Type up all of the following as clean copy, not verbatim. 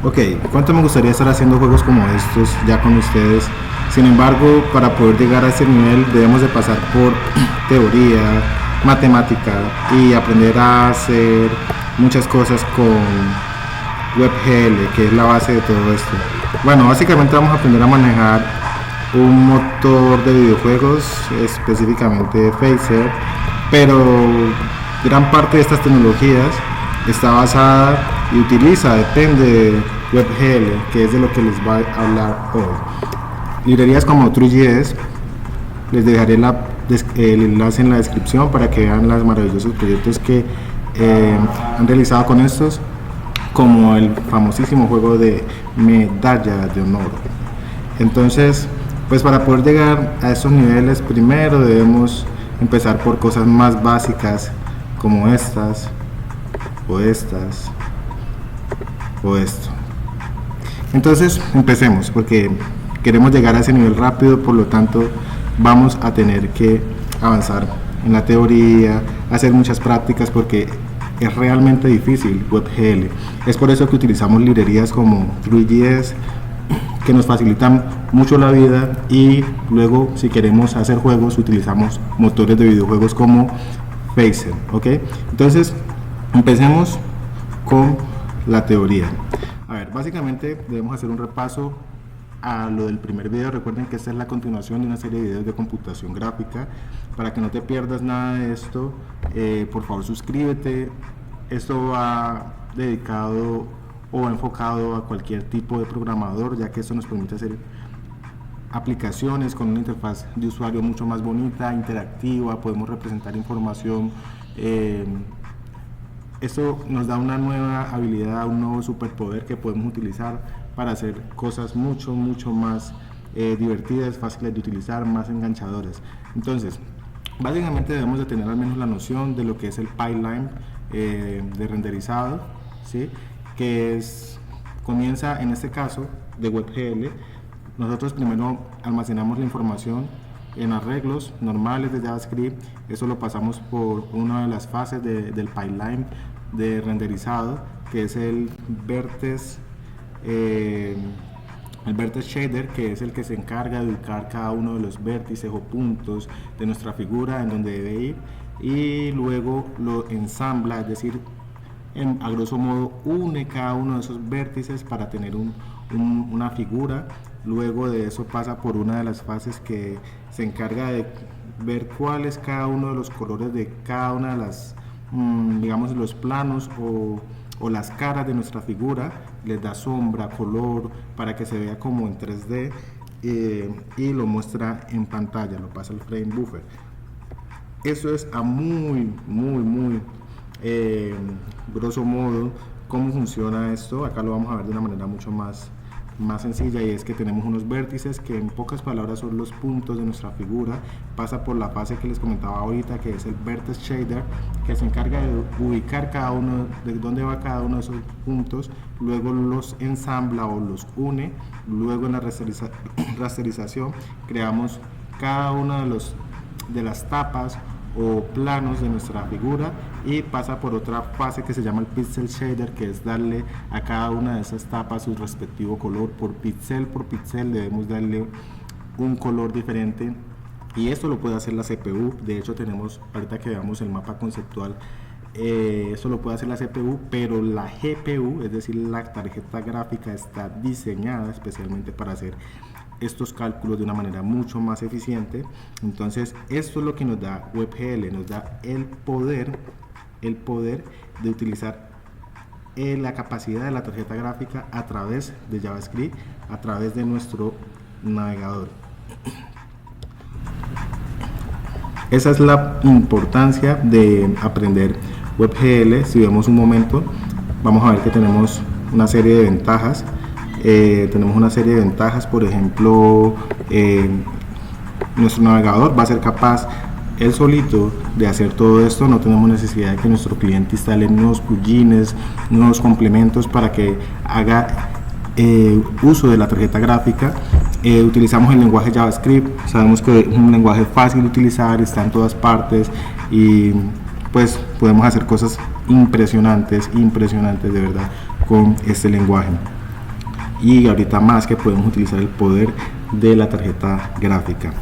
Ok, ¿cuánto me gustaría estar haciendo juegos como estos ya con ustedes? Sin embargo, para poder llegar a ese nivel debemos de pasar por teoría, matemática y aprender a hacer muchas cosas con WebGL, que es la base de todo esto. Bueno, básicamente vamos a aprender a manejar un motor de videojuegos, específicamente Phaser, pero gran parte de estas tecnologías está basada y utiliza, depende de WebGL, que es de lo que les va a hablar hoy. Librerías como True.js, les dejaré el enlace en la descripción para que vean los maravillosos proyectos que han realizado con estos, como el famosísimo juego de Medalla de Honor. Entonces, pues para poder llegar a estos niveles, primero debemos empezar por cosas más básicas como estas o estas o esto. Entonces empecemos, porque queremos llegar a ese nivel rápido, por lo tanto vamos a tener que avanzar en la teoría, hacer muchas prácticas, porque es realmente difícil WebGL. Es por eso que utilizamos librerías como True.js, que nos facilitan mucho la vida, y luego si queremos hacer juegos utilizamos motores de videojuegos como Phaser, ¿ok? Entonces empecemos con la teoría. A ver, básicamente debemos hacer un repaso a lo del primer video. Recuerden que esta es la continuación de una serie de videos de computación gráfica. Para que no te pierdas nada de esto, por favor suscríbete. Esto va dedicado o enfocado a cualquier tipo de programador, ya que esto nos permite hacer aplicaciones con una interfaz de usuario mucho más bonita, interactiva. Podemos representar información. Esto nos da una nueva habilidad, un nuevo superpoder que podemos utilizar para hacer cosas mucho más divertidas, fáciles de utilizar, más enganchadoras. Entonces, básicamente debemos de tener al menos la noción de lo que es el pipeline de renderizado, ¿sí? Que comienza en este caso de WebGL. Nosotros primero almacenamos la información en arreglos normales de JavaScript. Eso lo pasamos por una de las fases del pipeline de renderizado, que es el vertex shader, que es el que se encarga de ubicar cada uno de los vértices o puntos de nuestra figura en donde debe ir, y luego lo ensambla, es decir, a grosso modo une cada uno de esos vértices para tener una figura. Luego de eso pasa por una de las fases que se encarga de ver cuál es cada uno de los colores de cada una de las, digamos, los planos o las caras de nuestra figura. Les da sombra, color, para que se vea como en 3D, y lo muestra en pantalla, lo pasa al frame buffer. Eso es a muy grosso modo cómo funciona esto. Acá lo vamos a ver de una manera mucho más sencilla, y es que tenemos unos vértices que en pocas palabras son los puntos de nuestra figura. Pasa por la fase que les comentaba ahorita, que es el vertex shader, que se encarga de ubicar cada uno, de dónde va cada uno de esos puntos. Luego los ensambla o los une. Luego en la rasterización creamos cada una de las tapas o planos de nuestra figura, y pasa por otra fase que se llama el pixel shader, que es darle a cada una de esas tapas su respectivo color. Por pixel debemos darle un color diferente, y esto lo puede hacer la CPU. De hecho, tenemos, ahorita que veamos el mapa conceptual, eso lo puede hacer la CPU, pero la GPU, es decir, la tarjeta gráfica, está diseñada especialmente para hacer estos cálculos de una manera mucho más eficiente. Entonces esto es lo que nos da WebGL, nos da el poder de utilizar la capacidad de la tarjeta gráfica a través de JavaScript, a través de nuestro navegador. Esa es la importancia de aprender WebGL. Si vemos un momento, vamos a ver que tenemos una serie de ventajas. Por ejemplo, nuestro navegador va a ser capaz él solito de hacer todo esto. No tenemos necesidad de que nuestro cliente instale nuevos plugins, nuevos complementos para que haga uso de la tarjeta gráfica. Utilizamos el lenguaje JavaScript. Sabemos que es un lenguaje fácil de utilizar, está en todas partes, y pues podemos hacer cosas impresionantes de verdad con este lenguaje. y ahorita más que podemos utilizar el poder de la tarjeta gráfica.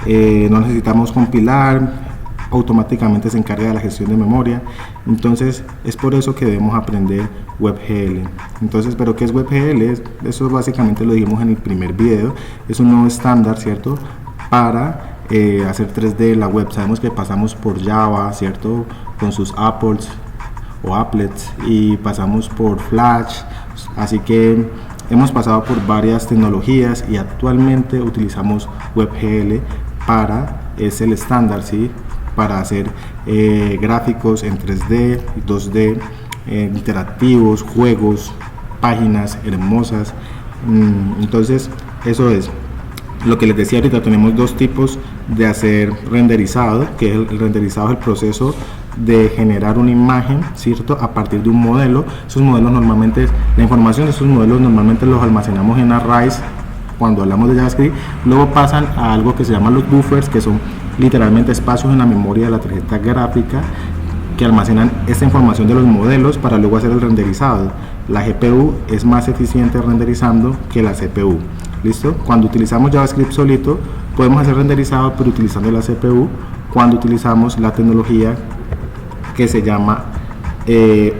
No necesitamos compilar, automáticamente se encarga de la gestión de memoria. Entonces es por eso que debemos aprender WebGL. Entonces, ¿pero qué es WebGL? Eso básicamente lo dijimos en el primer video. Es un nuevo estándar, ¿cierto?, para hacer 3D en la web. Sabemos que pasamos por Java, ¿cierto?, con sus apples o applets, y pasamos por Flash, así que hemos pasado por varias tecnologías y actualmente utilizamos WebGL es el estándar, ¿sí?, para hacer gráficos en 3D, 2D, interactivos, juegos, páginas hermosas. Entonces eso es lo que les decía ahorita. Tenemos dos tipos de hacer renderizado, que el renderizado es el proceso de generar una imagen, ¿cierto?, a partir de un modelo. Esos modelos normalmente, la información de esos modelos normalmente los almacenamos en arrays cuando hablamos de JavaScript. Luego pasan a algo que se llama los buffers, que son literalmente espacios en la memoria de la tarjeta gráfica que almacenan esta información de los modelos para luego hacer el renderizado. La GPU es más eficiente renderizando que la CPU. ¿Listo? Cuando utilizamos JavaScript solito podemos hacer renderizado, pero utilizando la CPU. Cuando utilizamos la tecnología que se llama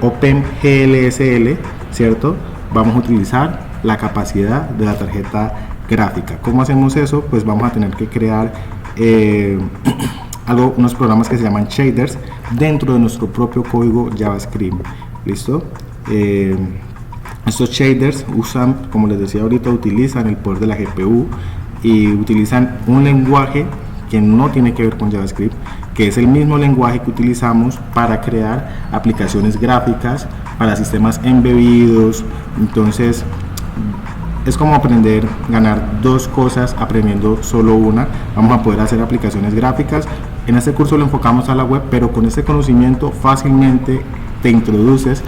OpenGLSL, ¿cierto?, vamos a utilizar la capacidad de la tarjeta gráfica. ¿Cómo hacemos eso? Pues vamos a tener que crear unos programas que se llaman shaders dentro de nuestro propio código JavaScript. ¿Listo? Estos shaders usan, como les decía ahorita, utilizan el poder de la GPU y utilizan un lenguaje que no tiene que ver con JavaScript, que es el mismo lenguaje que utilizamos para crear aplicaciones gráficas para sistemas embebidos. Entonces es como ganar dos cosas aprendiendo solo una. Vamos a poder hacer aplicaciones gráficas. En este curso lo enfocamos a la web, pero con este conocimiento fácilmente te introduces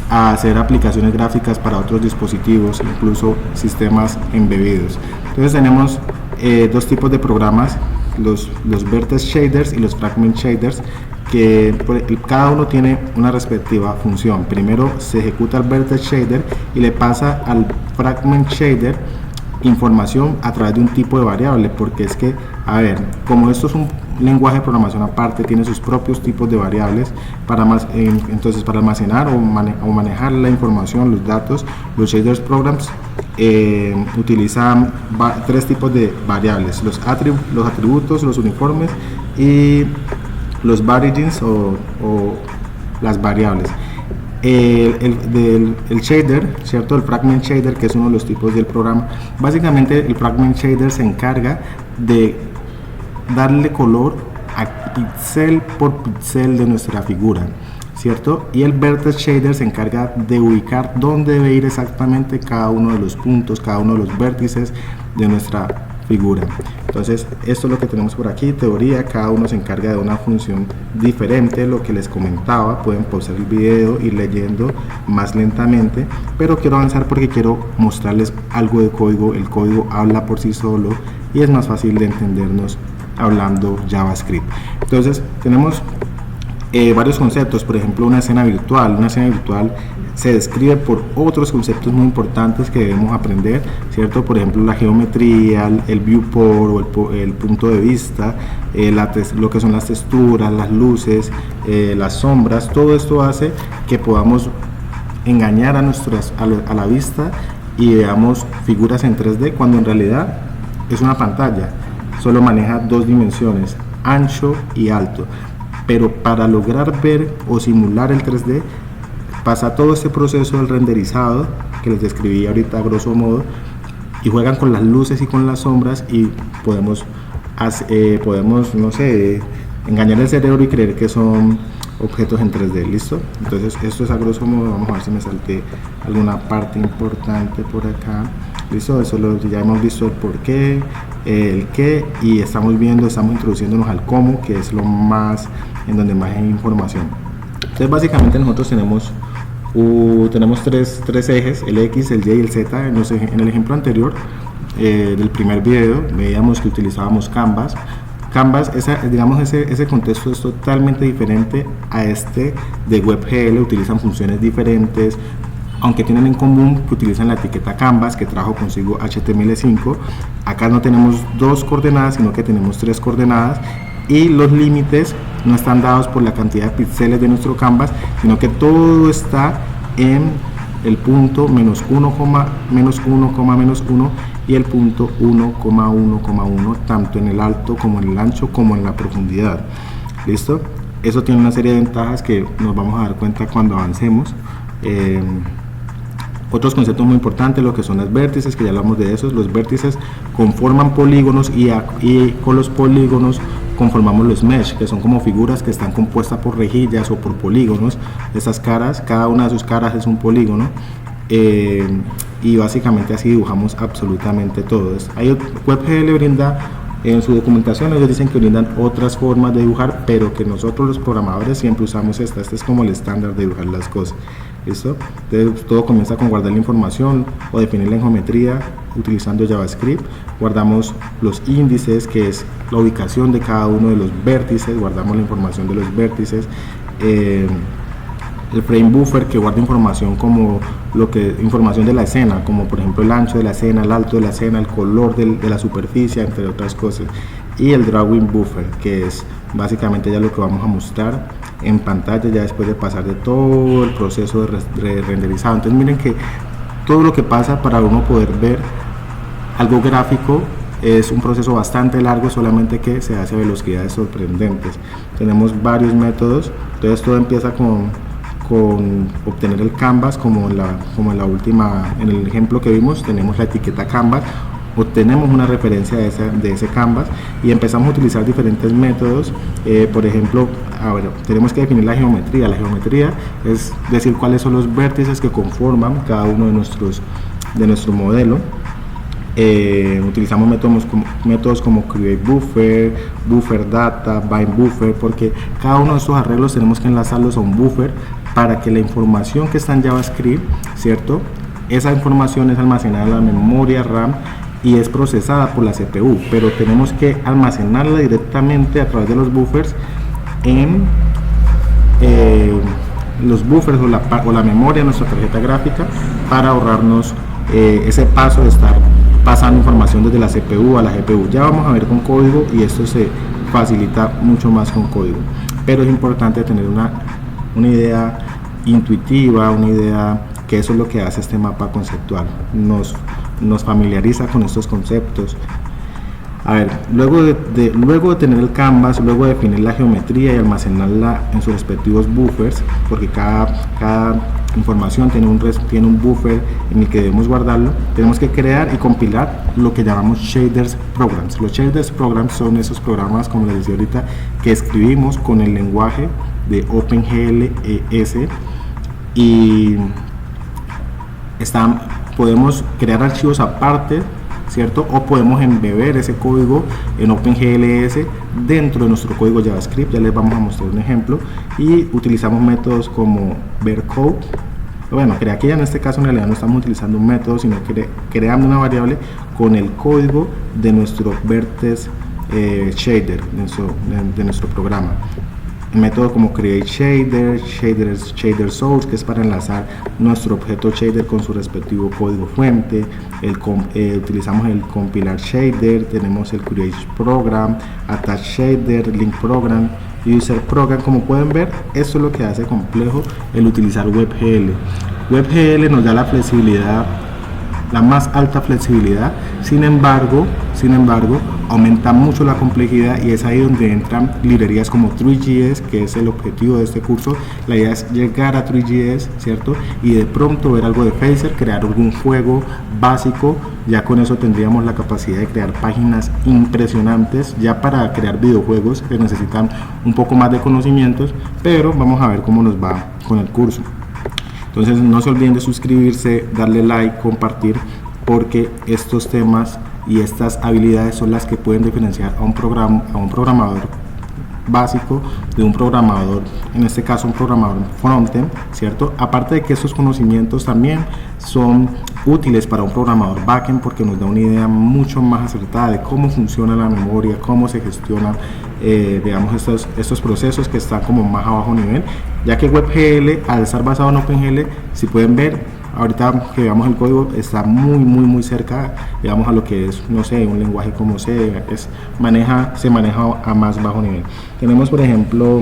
a hacer aplicaciones gráficas para otros dispositivos, incluso sistemas embebidos. Entonces tenemos dos tipos de programas, los vertex shaders y los fragment shaders, que cada uno tiene una respectiva función. Primero se ejecuta el vertex shader y le pasa al fragment shader información a través de un tipo de variable, porque es que, a ver, como esto es un lenguaje de programación aparte, tiene sus propios tipos de variables entonces para almacenar o manejar la información, los datos. Los shaders programs utilizan tres tipos de variables: los atributos, los uniformes y los variables o las variables. El shader, ¿cierto?, el fragment shader, que es uno de los tipos del programa. Básicamente el fragment shader se encarga de darle color a píxel por píxel de nuestra figura, ¿cierto? Y el vertex shader se encarga de ubicar dónde debe ir exactamente cada uno de los puntos, cada uno de los vértices de nuestra figura. Entonces esto es lo que tenemos por aquí. Teoría, cada uno se encarga de una función diferente. Lo que les comentaba, pueden pausar el video, ir leyendo más lentamente, pero quiero avanzar porque quiero mostrarles algo de código. El código habla por sí solo y es más fácil de entendernos hablando JavaScript. Entonces tenemos varios conceptos. Por ejemplo, una escena virtual se describe por otros conceptos muy importantes que debemos aprender, ¿cierto? Por ejemplo, la geometría, el viewport o el punto de vista, lo que son las texturas, las luces, las sombras. Todo esto hace que podamos engañar a la vista y veamos figuras en 3D, cuando en realidad es una pantalla. Solo maneja dos dimensiones, ancho y alto. Pero para lograr ver o simular el 3D pasa todo este proceso del renderizado que les describí ahorita a grosso modo, y juegan con las luces y con las sombras, y podemos no sé, engañar el cerebro y creer que son objetos en 3D. ¿Listo? Entonces esto es a grosso modo. Vamos a ver si me salté alguna parte importante por acá. ¿Listo? Eso ya hemos visto el por qué, el qué, y estamos introduciéndonos al cómo, que es lo más, en donde más hay información. Entonces básicamente nosotros tenemos tres ejes: el X, el Y y el Z. En el ejemplo anterior del primer video veíamos que utilizábamos Canvas. Ese contexto es totalmente diferente a este de WebGL. Utilizan funciones diferentes, aunque tienen en común que utilizan la etiqueta Canvas que trajo consigo HTML5. Acá no tenemos 2 coordenadas, sino que tenemos 3 coordenadas, y los límites no están dados por la cantidad de píxeles de nuestro Canvas, sino que todo está en el punto -1, -1, y el punto 1,1,1, tanto en el alto como en el ancho como en la profundidad. ¿Listo? Eso tiene una serie de ventajas que nos vamos a dar cuenta cuando avancemos. Otros conceptos muy importantes, lo que son los vértices, que ya hablamos de esos. Los vértices conforman polígonos y con los polígonos conformamos los mesh, que son como figuras que están compuestas por rejillas o por polígonos. Esas caras, cada una de sus caras es un polígono, y básicamente así dibujamos absolutamente todo. WebGL brinda en su documentación, ellos dicen que brindan otras formas de dibujar, pero que nosotros los programadores siempre usamos esta es como el estándar de dibujar las cosas. ¿Listo? Entonces, todo comienza con guardar la información o definirla en geometría utilizando JavaScript. Guardamos los índices, que es la ubicación de cada uno de los vértices, guardamos la información de los vértices. El frame buffer, que guarda información como información de la escena, como por ejemplo el ancho de la escena, el alto de la escena, el color de la superficie, entre otras cosas. Y el drawing buffer, que es básicamente ya lo que vamos a mostrar en pantalla ya después de pasar de todo el proceso de renderizado. Entonces miren que todo lo que pasa para uno poder ver algo gráfico es un proceso bastante largo, solamente que se hace a velocidades sorprendentes. Tenemos varios métodos, entonces todo empieza con obtener el canvas, como en la última, en el ejemplo que vimos, tenemos la etiqueta canvas, obtenemos una referencia de ese canvas y empezamos a utilizar diferentes métodos. Por ejemplo, tenemos que definir la geometría. La geometría es decir cuáles son los vértices que conforman cada uno de nuestro modelo. Utilizamos métodos como create buffer, buffer data, bind buffer, porque cada uno de estos arreglos tenemos que enlazarlos a un buffer para que la información que está en JavaScript, ¿cierto? Esa información es almacenada en la memoria RAM y es procesada por la CPU, pero tenemos que almacenarla directamente a través de los buffers en los buffers o la memoria de nuestra tarjeta gráfica, para ahorrarnos ese paso de estar pasando información desde la CPU a la GPU. Ya vamos a ver con código y esto se facilita mucho más con código, pero es importante tener una idea intuitiva, una idea que eso es lo que hace este mapa conceptual, nos familiariza con estos conceptos. A ver, luego de tener el canvas, luego de definir la geometría y almacenarla en sus respectivos buffers, porque cada información tiene un buffer en el que debemos guardarlo, tenemos que crear y compilar lo que llamamos shaders programs. Los shaders programs son esos programas, como les decía ahorita, que escribimos con el lenguaje de OpenGL y podemos crear archivos aparte, ¿cierto? O podemos embeber ese código en OpenGLS dentro de nuestro código JavaScript. Ya les vamos a mostrar un ejemplo, y utilizamos métodos como vercode. Bueno, aquí en este caso en realidad no estamos utilizando un método, sino que creando una variable con el código de nuestro vertex shader de nuestro programa. El método como create shader source, que es para enlazar nuestro objeto shader con su respectivo código fuente. Utilizamos el compilar shader, tenemos el create program, attach shader, link program, user program. Como pueden ver, esto es lo que hace complejo el utilizar WebGL. WebGL nos da la flexibilidad, la más alta flexibilidad, sin embargo aumenta mucho la complejidad, y es ahí donde entran librerías como Three.js, que es el objetivo de este curso. La idea es llegar a Three.js, ¿cierto? Y de pronto ver algo de Phaser, crear algún juego básico. Ya con eso tendríamos la capacidad de crear páginas impresionantes. Ya para crear videojuegos se necesitan un poco más de conocimientos, pero vamos a ver cómo nos va con el curso. Entonces no se olviden de suscribirse, darle like, compartir, porque estos temas y estas habilidades son las que pueden diferenciar a un programador básico de un programador, en este caso un programador frontend, ¿cierto? Aparte de que estos conocimientos también son útiles para un programador backend, porque nos da una idea mucho más acertada de cómo funciona la memoria, cómo se gestionan digamos estos procesos que están como más a bajo nivel, ya que WebGL, al estar basado en OpenGL, si pueden ver, ahorita que veamos el código está muy cerca, digamos, a lo que es, no sé, un lenguaje como C, se maneja a más bajo nivel. Tenemos, por ejemplo,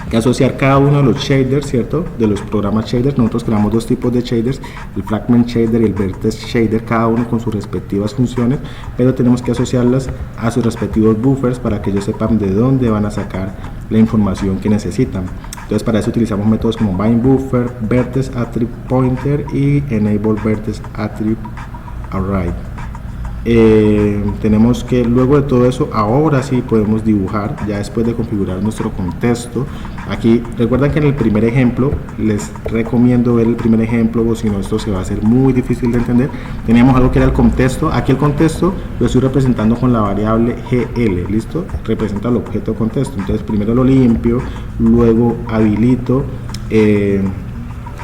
que asociar cada uno de los shaders, ¿cierto? De los programas shaders. Nosotros creamos dos tipos de shaders, el fragment shader y el vertex shader, cada uno con sus respectivas funciones, pero tenemos que asociarlas a sus respectivos buffers para que ellos sepan de dónde van a sacar la información que necesitan. Entonces, para eso utilizamos métodos como bind buffer, vertex attribute pointer y enable vertex attribute array. Tenemos que luego de todo eso, ahora sí podemos dibujar, ya después de configurar nuestro contexto. Aquí recuerdan que en el primer ejemplo, les recomiendo ver el primer ejemplo, o si no esto se va a hacer muy difícil de entender. Teníamos algo que era el contexto. Aquí el contexto lo estoy representando con la variable GL, ¿listo? Representa el objeto contexto. Entonces primero lo limpio, luego habilito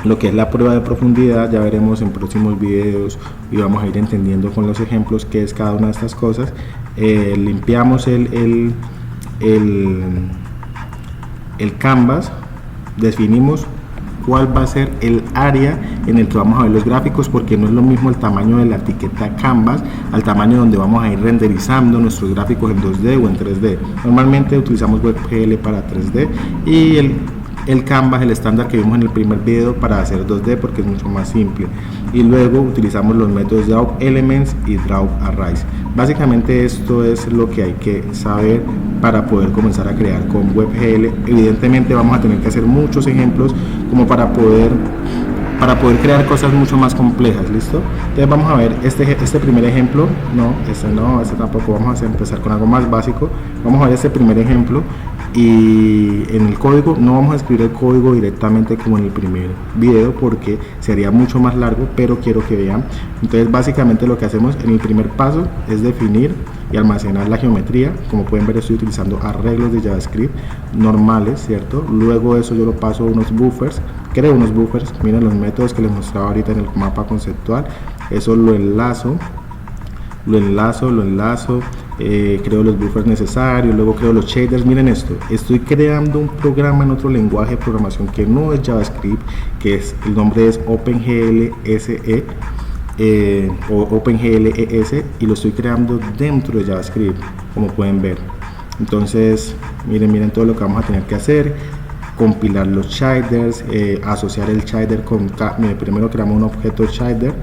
lo que es la prueba de profundidad. Ya veremos en próximos videos y vamos a ir entendiendo con los ejemplos qué es cada una de estas cosas. Limpiamos el canvas, definimos cuál va a ser el área en el que vamos a ver los gráficos, porque no es lo mismo el tamaño de la etiqueta canvas al tamaño donde vamos a ir renderizando nuestros gráficos en 2D o en 3D. Normalmente utilizamos WebGL para 3D y el canvas, el estándar que vimos en el primer video, para hacer 2D porque es mucho más simple. Y luego utilizamos los métodos draw elements y draw arrays. Básicamente esto es lo que hay que saber para poder comenzar a crear con WebGL. Evidentemente vamos a tener que hacer muchos ejemplos como para poder crear cosas mucho más complejas, ¿listo? Entonces vamos a ver este primer ejemplo. Este tampoco. Vamos a empezar con algo más básico. Vamos a ver este primer ejemplo, y en el código no vamos a escribir el código directamente como en el primer video porque sería mucho más largo, pero quiero que vean. Entonces básicamente lo que hacemos en el primer paso es definir y almacenar la geometría. Como pueden ver, estoy utilizando arreglos de JavaScript normales, ¿cierto? Luego de eso yo lo paso a unos buffers, creo unos buffers. Miren los métodos que les mostraba ahorita en el mapa conceptual. Eso lo enlazo, creo los buffers necesarios, luego creo los shaders. Miren esto, estoy creando un programa en otro lenguaje de programación que no es JavaScript, el nombre es OpenGL-SE o OpenGL-ES, y lo estoy creando dentro de JavaScript, como pueden ver. Entonces miren todo lo que vamos a tener que hacer: compilar los shaders, asociar el shader primero creamos un objeto shader,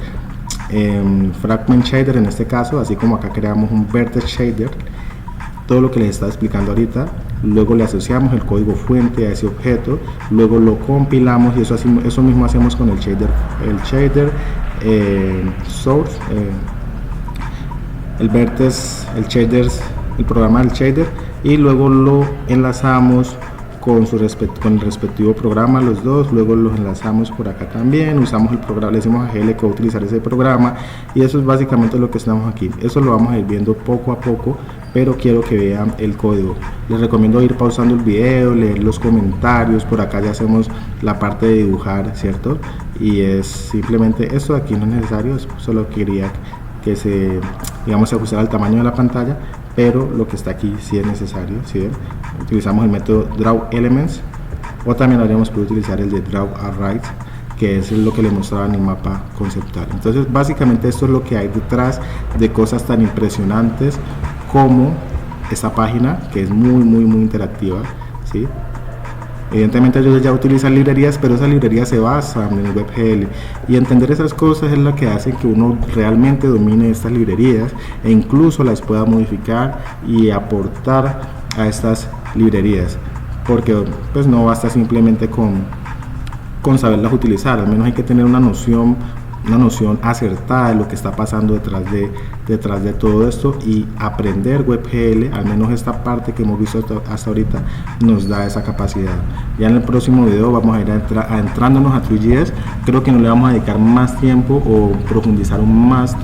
fragment shader en este caso, así como acá creamos un vertex shader, todo lo que les estaba explicando ahorita. Luego le asociamos el código fuente a ese objeto, luego lo compilamos, y eso mismo hacemos con el shader source, el vertex, el programa del shader, y luego lo enlazamos con el respectivo programa, los dos. Luego los enlazamos por acá también, usamos el programa, le decimos a GL que va a utilizar ese programa, y eso es básicamente lo que estamos aquí. Eso lo vamos a ir viendo poco a poco, pero quiero que vean el código. Les recomiendo ir pausando el video, leer los comentarios. Por acá ya hacemos la parte de dibujar, ¿cierto? Y es simplemente esto de aquí no es necesario, solo quería que se ajustara al tamaño de la pantalla, pero lo que está aquí sí es necesario, ¿sí? Utilizamos el método draw elements, o también habríamos podido utilizar el de draw arrays, que es lo que les mostraba en el mapa conceptual. Entonces básicamente esto es lo que hay detrás de cosas tan impresionantes como esta página, que es muy interactiva, ¿sí? Evidentemente ellos ya utilizan librerías, pero esas librerías se basan en WebGL, y entender esas cosas es lo que hace que uno realmente domine estas librerías e incluso las pueda modificar y aportar a estas librerías, porque pues no basta simplemente con saberlas utilizar. Al menos hay que tener una noción acertada de lo que está pasando detrás de todo esto, y aprender WebGL, al menos esta parte que hemos visto hasta ahorita, nos da esa capacidad. Ya en el próximo video vamos a ir entrándonos a Three.js. Creo que no le vamos a dedicar más tiempo o profundizar más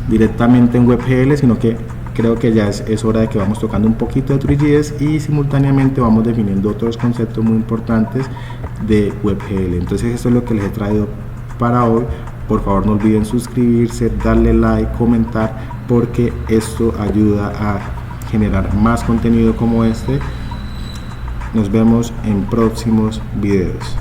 directamente en WebGL, sino que creo que ya es hora de que vamos tocando un poquito de Three.js y simultáneamente vamos definiendo otros conceptos muy importantes de WebGL. Entonces esto es lo que les he traído para hoy. Por favor no olviden suscribirse, darle like, comentar, porque esto ayuda a generar más contenido como este. Nos vemos en próximos videos.